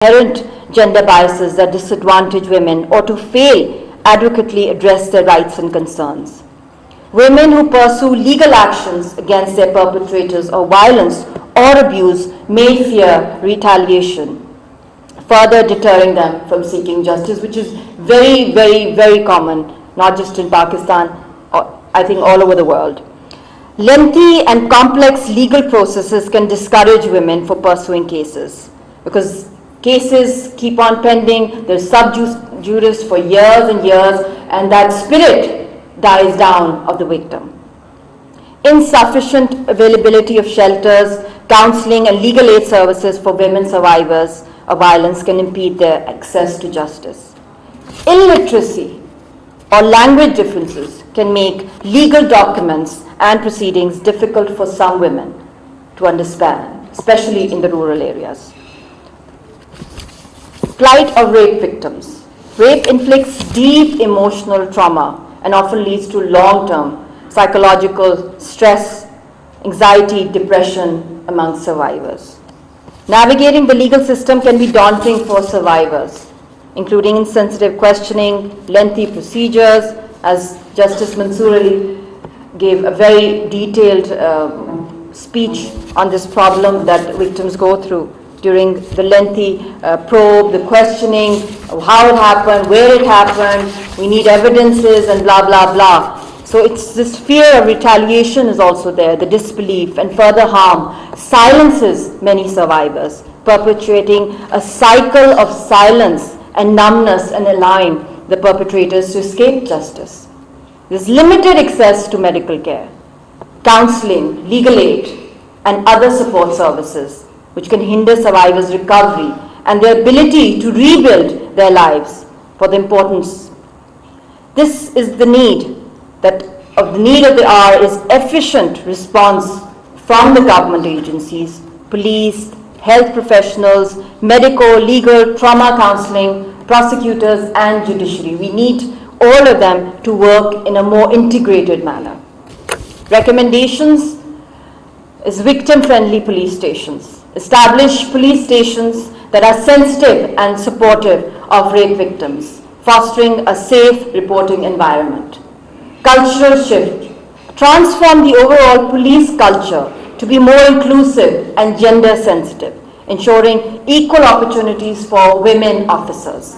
inherent gender biases that disadvantage women or to fail adequately address their rights and concerns. Women who pursue legal actions against their perpetrators of violence or abuse may fear retaliation, further deterring them from seeking justice, which is very, very, very common, not just in Pakistan, I think all over the world. Lengthy and complex legal processes can discourage women from pursuing cases because cases keep on pending, there's sub judice for years and years, and that spirit dies down of the victim. Insufficient availability of shelters, counseling, and legal aid services for women survivors of violence can impede their access to justice. Illiteracy or language differences can make legal documents and proceedings difficult for some women to understand, especially in the rural areas. Plight of rape victims. Rape inflicts deep emotional trauma and often leads to long-term psychological stress, anxiety, depression among survivors. Navigating the legal system can be daunting for survivors, including insensitive questioning, lengthy procedures, as Justice Mansoor Ali gave a very detailed speech on this problem that victims go through during the lengthy probe, the questioning of how it happened, where it happened, we need evidences and blah, blah, blah. So it's this fear of retaliation is also there, the disbelief and further harm silences many survivors, perpetuating a cycle of silence and numbness and allowing the perpetrators to escape justice. There's limited access to medical care, counseling, legal aid, and other support services, which can hinder survivors' recovery and their ability to rebuild their lives for the importance. This is the need of the hour is efficient response from the government agencies, police, health professionals, medical, legal, trauma counseling, prosecutors, and judiciary. We need all of them to work in a more integrated manner. Recommendations is victim-friendly police stations. Establish police stations that are sensitive and supportive of rape victims, fostering a safe reporting environment. Cultural shift. Transform the overall police culture to be more inclusive and gender sensitive, ensuring equal opportunities for women officers.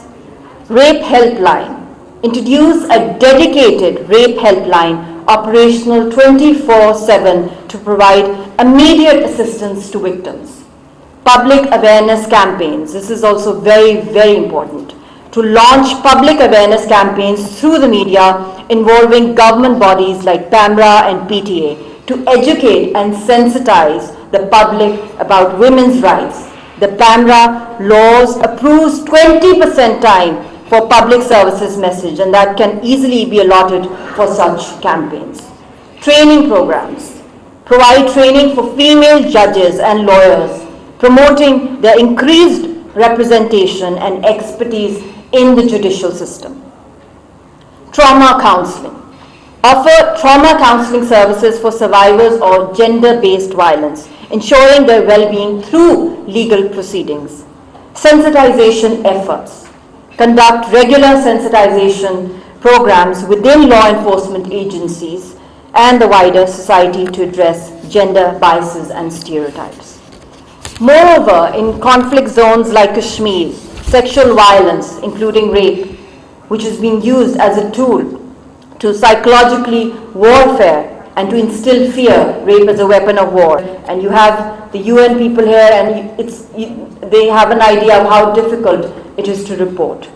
Rape helpline. Introduce a dedicated rape helpline operational 24/7 to provide immediate assistance to victims. Public awareness campaigns. This is also very, very important. To launch public awareness campaigns through the media involving government bodies like PAMRA and PTA to educate and sensitize the public about women's rights. The PAMRA laws approves 20% time for public services message, and that can easily be allotted for such campaigns. Training programs. Provide training for female judges and lawyers, promoting their increased representation and expertise in the judicial system. Trauma counseling. Offer trauma counseling services for survivors of gender-based violence, ensuring their well-being through legal proceedings. Sensitization efforts. Conduct regular sensitization programs within law enforcement agencies and the wider society to address gender biases and stereotypes. Moreover, in conflict zones like Kashmir, sexual violence, including rape, which is being used as a tool to psychologically warfare and to instill fear, rape as a weapon of war. And you have the UN people here, and they have an idea of how difficult it is to report.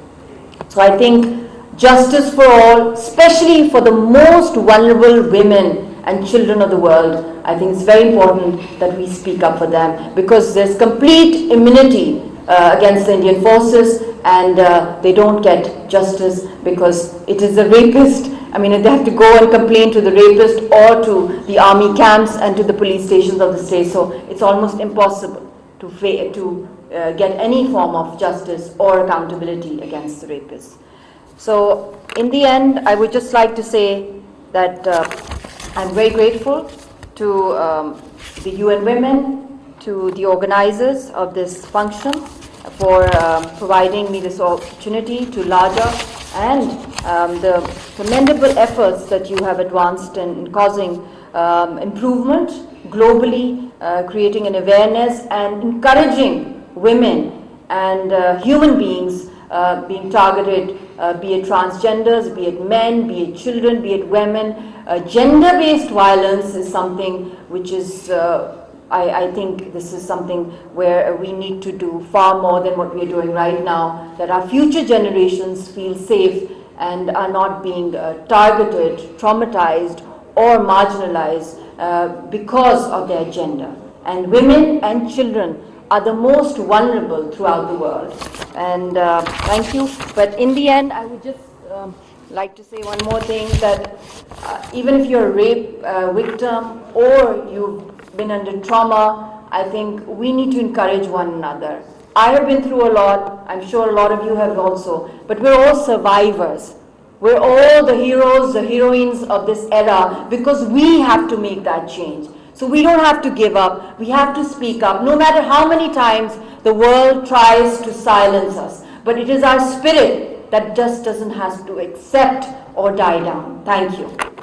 So I think justice for all, especially for the most vulnerable women and children of the world, I think it's very important that we speak up for them, because there's complete immunity against the Indian forces, and they don't get justice because it is the rapist. I mean, they have to go and complain to the rapist or to the army camps and to the police stations of the state. So it's almost impossible to get any form of justice or accountability against the rapist. So in the end, I would just like to say that I'm very grateful to the UN Women, to the organizers of this function, for providing me this opportunity to larger and the commendable efforts that you have advanced in causing improvement globally, creating an awareness and encouraging women and human beings being targeted, be it transgenders, be it men, be it children, be it women. Gender-based violence is something which is, I think this is something where we need to do far more than what we are doing right now, that our future generations feel safe and are not being targeted, traumatized or marginalized because of their gender. And women and children are the most vulnerable throughout the world. And thank you. But in the end, I would just like to say one more thing, that even if you're a rape victim or you've been under trauma, I think we need to encourage one another. I have been through a lot, I'm sure a lot of you have also, but we're all survivors. We're all the heroes, the heroines of this era, because we have to make that change. So we don't have to give up, we have to speak up, no matter how many times the world tries to silence us. But it is our spirit that just doesn't have to accept or die down. Thank you.